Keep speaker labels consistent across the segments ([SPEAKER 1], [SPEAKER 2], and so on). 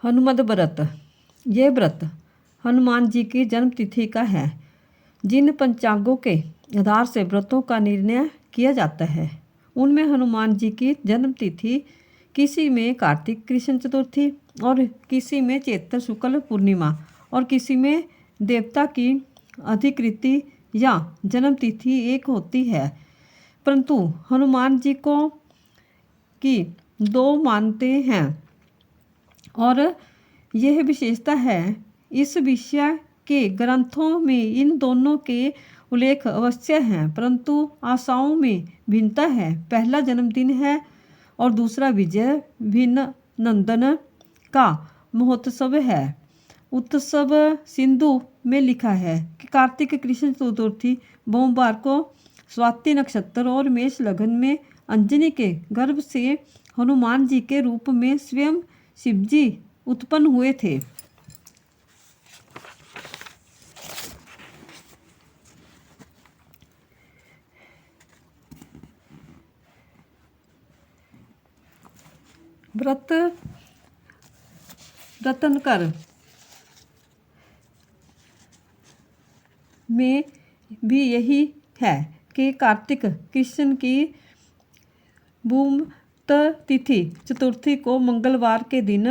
[SPEAKER 1] हनुमद व्रत। यह व्रत हनुमान जी की जन्म तिथि का है। जिन पंचांगों के आधार से व्रतों का निर्णय किया जाता है उनमें हनुमान जी की जन्म तिथि किसी में कार्तिक कृष्ण चतुर्थी और किसी में चैत्र शुक्ल पूर्णिमा और किसी में देवता की अधिकृति या जन्म तिथि एक होती है, परंतु हनुमान जी को की दो मानते हैं और यह विशेषता है। इस विषय के ग्रंथों में इन दोनों के उल्लेख अवश्य हैं, परंतु आशाओं में भिन्नता है। पहला जन्मदिन है और दूसरा विजय भिन्न नंदन का महोत्सव है। उत्सव सिंधु में लिखा है कि कार्तिक कृष्ण चतुर्थी सोमवार को स्वाति नक्षत्र और मेष लगन में अंजनी के गर्भ से हनुमान जी के रूप में स्वयं शिवजी उत्पन्न हुए थे। व्रत रत्नकर में भी यही है कि कार्तिक कृष्ण की भूमत तिथि चतुर्थी को मंगलवार के दिन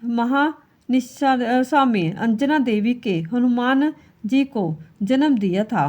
[SPEAKER 1] महानिशा में अंजना देवी के हनुमान जी को जन्म दिया था।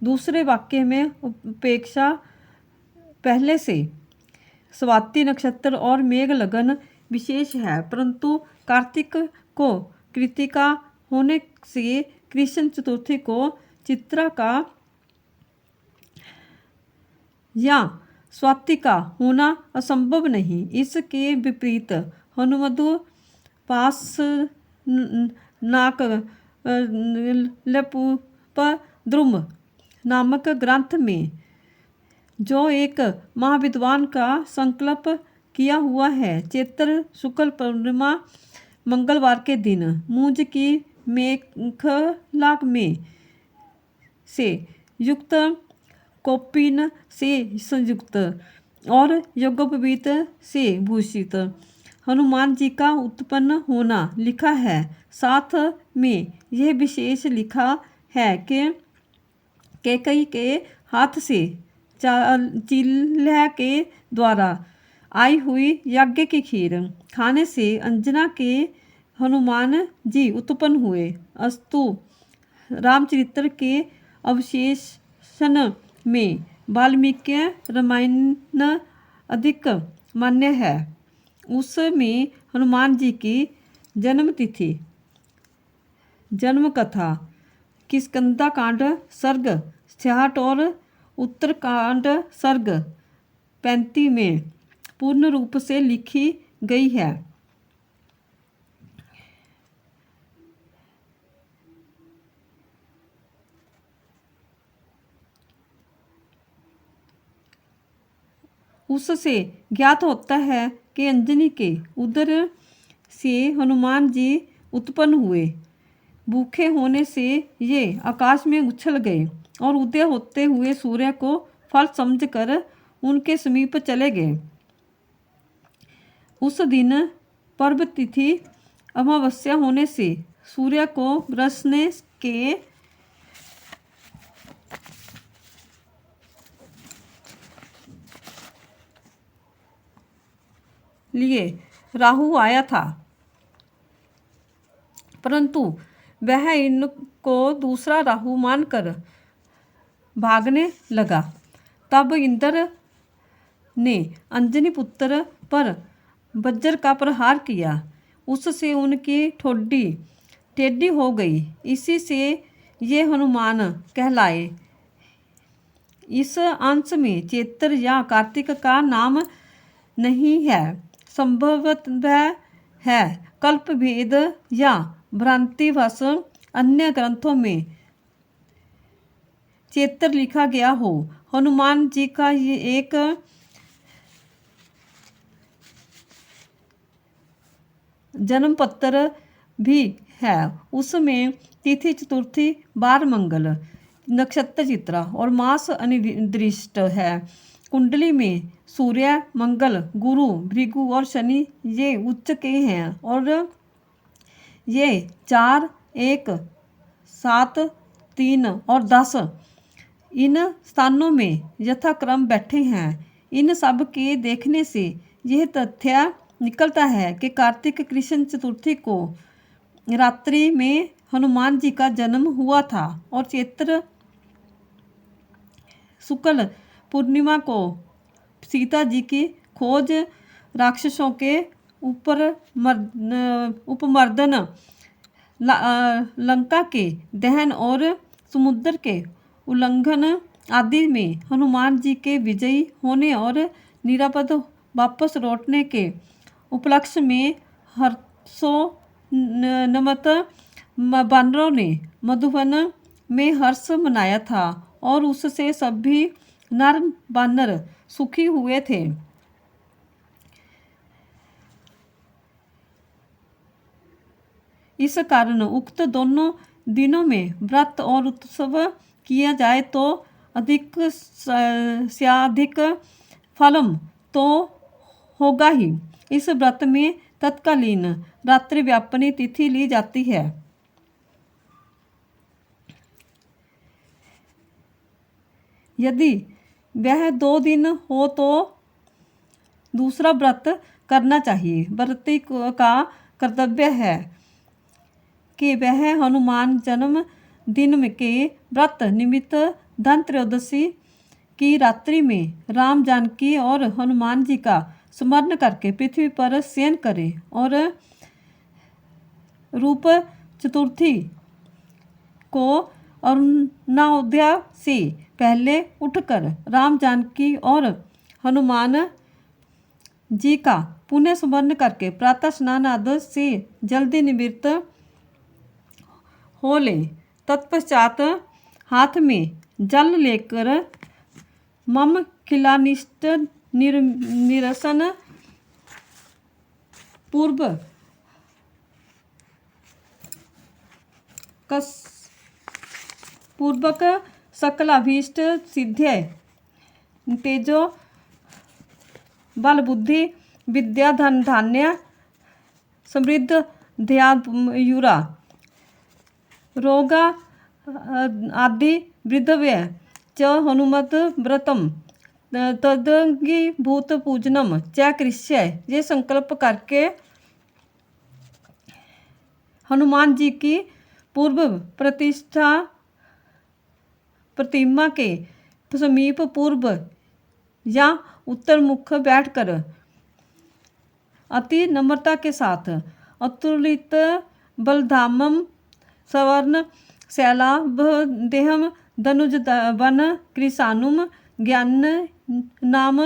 [SPEAKER 1] दूसरे वाक्य में उपेक्षा पहले से स्वाति नक्षत्र और मेघ लगन विशेष है, परंतु कार्तिक को कृतिका होने से कृष्ण चतुर्थी को चित्रा का या स्वाति का होना असंभव नहीं। इसके विपरीत हनुमदु पास नाक लपुपद्रुम नामक ग्रंथ में जो एक महाविद्वान का संकल्प किया हुआ है, चैत्र शुक्ल पूर्णिमा मंगलवार के दिन मूंज की मेखला में से युक्त कौपीन से संयुक्त और यज्ञोपवीत से भूषित हनुमान जी का उत्पन्न होना लिखा है। साथ में यह विशेष लिखा है कि कैकेयी के हाथ से चिल्हा के द्वारा आई हुई यज्ञ की खीर खाने से अंजना के हनुमान जी उत्पन्न हुए। अस्तु रामचरित्र के अवशेषण में वाल्मीकि रामायण अधिक मान्य है। उसमें हनुमान जी की जन्म तिथि, जन्म कथा किष्किंधा कांड सर्ग 66 और उत्तरकांड सर्ग 35 में पूर्ण रूप से लिखी गई है। उससे ज्ञात होता है कि अंजनी के उदर से हनुमान जी उत्पन्न हुए। भूखे होने से ये आकाश में उछल गए और उदय होते हुए सूर्य को फल समझकर उनके समीप चले गए। उस दिन पर्व तिथि अमावस्या होने से सूर्य को बरसने के लिए राहु आया था, परंतु वह इनको दूसरा राहु मानकर भागने लगा। तब इंद्र ने अंजनी पुत्र पर वज्र का प्रहार किया, उससे उनकी ठोडी टेढ़ी हो गई। इसी से ये हनुमान कहलाए। इस अंश में चैत्र या कार्तिक का नाम नहीं है। संभवतः है कल्प भेद या भ्रांतिवश अन्य ग्रंथों में चैत्र लिखा गया हो। हनुमान जी का ये एक जन्म पत्र भी है। उसमें तिथि चतुर्थी, बार मंगल, नक्षत्र चित्रा और मास अनिर्दिष्ट है। कुंडली में सूर्य, मंगल, गुरु, भृगु और शनि ये उच्च के हैं और ये 4, 1, 7, 3 और 10 इन स्थानों में यथाक्रम बैठे हैं। इन सब के देखने से यह तथ्य निकलता है कि कार्तिक कृष्ण चतुर्थी को रात्रि में हनुमान जी का जन्म हुआ था और चैत्र शुक्ल पूर्णिमा को सीता जी की खोज, राक्षसों के उपमर्दन, लंका के दहन और समुद्र के उल्लंघन आदि में हनुमान जी के विजयी होने और निरापद वापस लौटने के उपलक्ष्य में हर्षोन्मत्त वानरों ने मधुवन में हर्ष मनाया था और उससे सभी नर वानर सुखी हुए थे। इस कारण उक्त दोनों दिनों में व्रत और उत्सव किया जाए तो अधिक से अधिक फलम तो होगा ही। इस व्रत में तत्कालीन रात्रि व्यापनी तिथि ली जाती है। यदि वह 2 दिन हो तो दूसरा व्रत करना चाहिए। व्रती का कर्तव्य है कि वह हनुमान जन्म दिन के व्रत निमित्त धनत्रयोदशी की रात्रि में राम, जानकी और हनुमान जी का स्मरण करके पृथ्वी पर शयन करे और रूप चतुर्थी को अरुणोदय से पहले उठकर राम, जानकी और हनुमान जी का पुण्य स्मरण करके प्रातः स्नान आदि से जल्दी निवृत्त हो ले। तत्पश्चात हाथ में जल लेकर मम खिलानिष्ट निरसन पूर्वक सकल अभीष्ट सिद्धि तेजो बल बुद्धि विद्या धन धान्य समृद्ध ध्यायुरा रोगा आदि वृद्धव्य च हनुमत व्रतम तदंगीभूत पूजनम च कृष्य ये संकल्प करके हनुमान जी की पूर्व प्रतिष्ठा प्रतिमा के समीप पूर्व या उत्तर मुख बैठकर अति नम्रता के साथ अतुलित बलधामम सवर्ण शैलाभ देहम धनुज वन कृषानुम ज्ञान नाम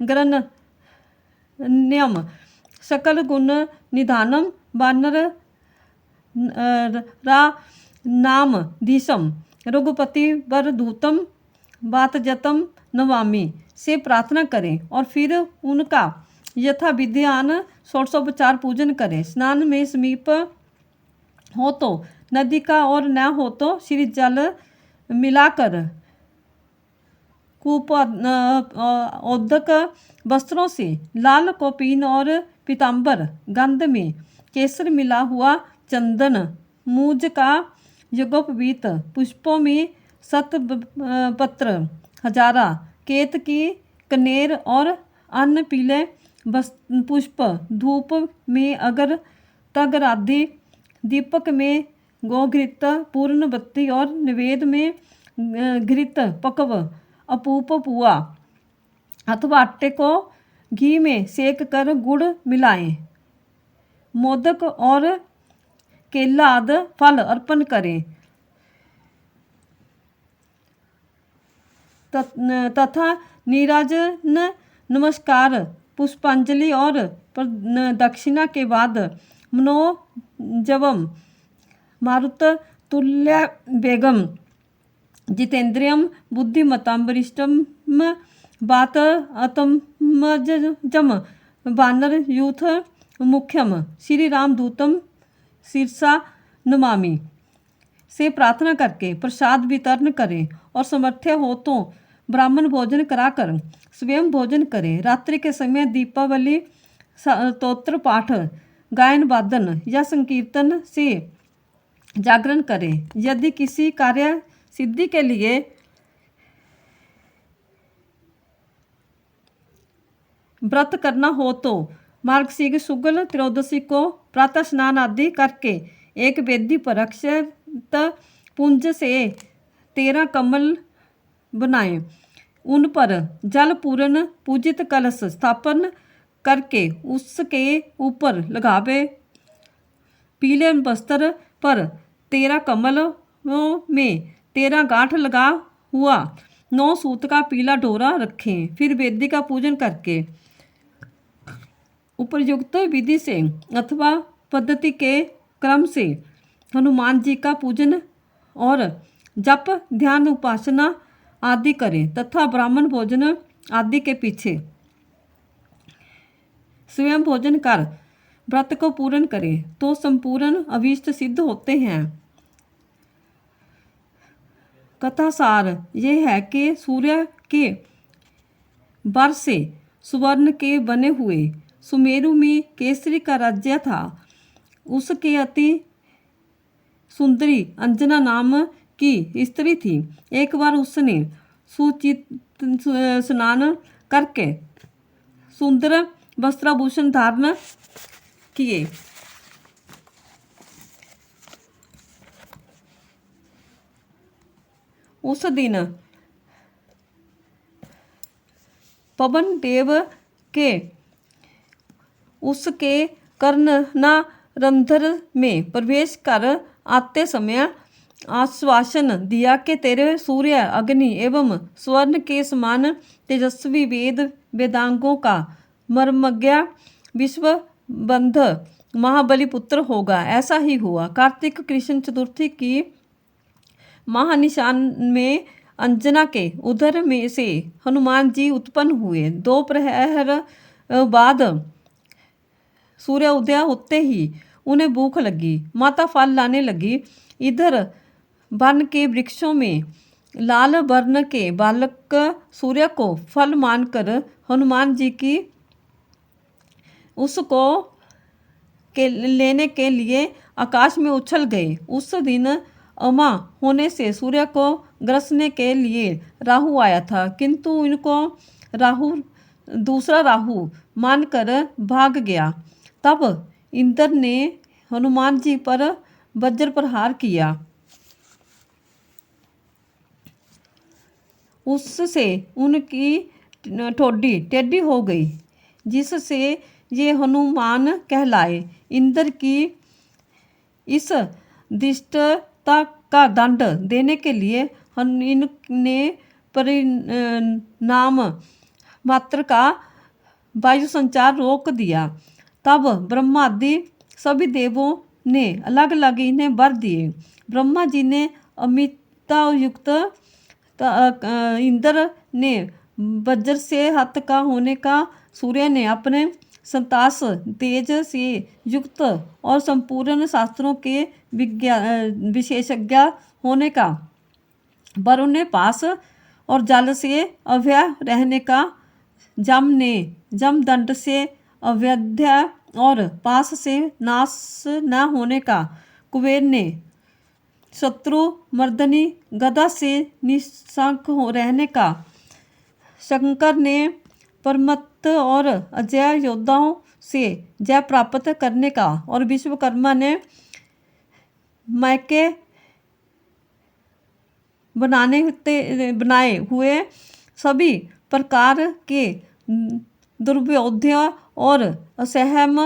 [SPEAKER 1] ग्रन्यम सकल गुण निधानम वानर रा नाम धीशम रघुपति वर धूतम वातजतम नवामी से प्रार्थना करें और फिर उनका यथा विधियान षोडशोपचार पूजन करें। स्नान में समीप हो तो नदी का और न हो तो श्री जल मिलाकर कूपोदक वस्त्रों से लाल कौपीन और पीताम्बर गंध में केसर मिला हुआ चंदन मूज का यज्ञोपवीत पुष्पों में शतपत्र हजारा केत की कनेर और अन्य पीले पुष्प धूप में अगर तगर आदि दीपक में गोघृत पूर्ण बत्ती और निवेद में घृत पकव अपूप पुआ अथवा आटे को घी में सेक कर गुड़ मिलाएं। मोदक और केला आदि फल अर्पण करें तथा नीराजन नमस्कार पुष्पांजलि और दक्षिणा के बाद मनोजवम मारुत तुल्य बेगम जितेंद्रियम बुद्धिमताम वरिष्ठम बात अतमजम वानर यूथ मुख्यम श्री राम दूतम शीर्षा नमामि से प्रार्थना करके प्रसाद वितरण करें और समर्थ्य हो तो ब्राह्मण भोजन कराकर स्वयं भोजन करें। रात्रि के समय दीपावली स्तोत्र पाठ, गायन वादन या संकीर्तन से जागरण करें। यदि किसी कार्य सिद्धि के लिए व्रत करना हो तो मार्गशीर्ष शुक्ल त्रयोदशी को प्रातः स्नान आदि करके एक वेदी पर अक्षत पुंज से 13 कमल बनाएं। उन पर जल पूर्ण पूजित कलश स्थापन करके उसके ऊपर लगावे। पीले वस्त्र पर 13 कमलों में 13 गांठ लगा हुआ 9 सूत का पीला डोरा रखें। फिर वेदी का पूजन करके उपयुक्त विधि से अथवा पद्धति के क्रम से हनुमान जी का पूजन और जप ध्यान उपासना आदि करें तथा ब्राह्मण भोजन आदि के पीछे स्वयं भोजन कर व्रत को पूर्ण करें तो संपूर्ण अभीष्ट सिद्ध होते हैं। कथा सार यह है कि सूर्य के वर से सुवर्ण के बने हुए सुमेरु में केसरी का राज्य था। उसके अति सुंदरी अंजना नाम की स्त्री थी। एक बार उसने सुचित स्नान करके सुंदर वस्त्राभूषण धारण किए। उस दिन पवन देव के उसके कर्णना रंध्र में प्रवेश कर आते समय आश्वासन दिया कि तेरे सूर्य अग्नि एवं स्वर्ण के समान तेजस्वी वेदांगों का मर्मज्ञ विश्वबंध महाबली पुत्र होगा। ऐसा ही हुआ। कार्तिक कृष्ण चतुर्थी की महानिशान में अंजना के उदर में से हनुमान जी उत्पन्न हुए। 2 प्रहर बाद सूर्य उदय होते ही उन्हें भूख लगी। माता फल लाने लगी। इधर वन के वृक्षों में लाल वर्ण के बालक सूर्य को फल मानकर हनुमान जी की उसको लेने के लिए आकाश में उछल गए। उस दिन अमा होने से सूर्य को ग्रसने के लिए राहु आया था, किंतु इनको दूसरा राहु मानकर भाग गया। तब इंद्र ने हनुमान जी पर वज्र प्रहार किया। उससे उनकी ठोडी टेढ़ी हो गई, जिससे ये हनुमान कहलाए। इंद्र की इस दुष्टता का दंड देने के लिए इनने परिणाम मात्र का वायु संचार रोक दिया। तब ब्रह्मा आदि सभी देवों ने अलग अलग इन्हें वर दिए। ब्रह्मा जी ने अमिता युक्त, इंद्र ने वज्र से हत का होने का, सूर्य ने अपने संतास तेज से युक्त और संपूर्ण शास्त्रों के विशेषज्ञ होने का, वरुण ने पास और जल से अव्यय रहने का, जम ने जमदंड से अवैध्य और पास से नाश न होने का, कुबेर ने शत्रु मर्दनी गदा से निशंक रहने का, शंकर ने परमत और अजय योद्धाओं से जय प्राप्त करने का, और विश्वकर्मा ने मैके बनाए हुए सभी प्रकार के दुर्बोध्य और असहम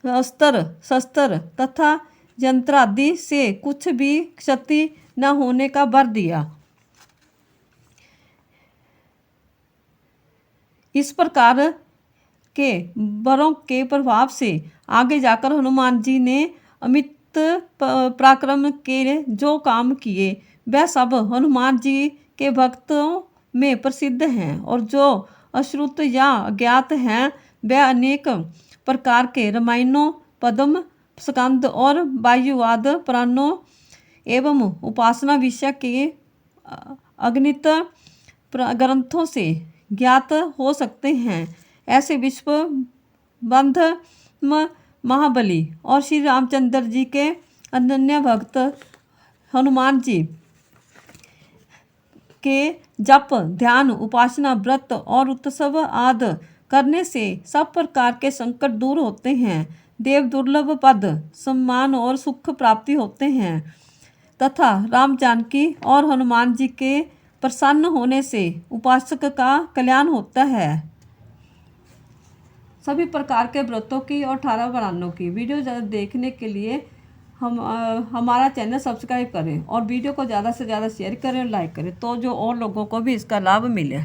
[SPEAKER 1] अस्त्र शस्त्र तथा यंत्र आदि से कुछ भी क्षति न होने का वर दिया। इस प्रकार के वरों के प्रभाव से आगे जाकर हनुमान जी ने अमित पराक्रम के जो काम किए वह सब हनुमान जी के भक्तों में प्रसिद्ध हैं, और जो अश्रुत या अज्ञात हैं वह अनेक प्रकार के रामायणों, पद्म स्कंद और वायुवाद पुराणों एवं उपासना विषय के अगणित ग्रंथों से ज्ञात हो सकते हैं। ऐसे विश्व बंध महाबली और श्री रामचंद्र जी के अनन्य भक्त हनुमान जी के जप, ध्यान, उपासना, व्रत और उत्सव आदि करने से सब प्रकार के संकट दूर होते हैं। देव दुर्लभ पद, सम्मान और सुख प्राप्ति होते हैं तथा राम जानकी और हनुमान जी के प्रसन्न होने से उपासक का कल्याण होता है। सभी प्रकार के व्रतों की और 18 बरानों की वीडियो देखने के लिए हमारा चैनल सब्सक्राइब करें और वीडियो को ज़्यादा से ज़्यादा शेयर करें और लाइक करें, तो जो और लोगों को भी इसका लाभ मिले।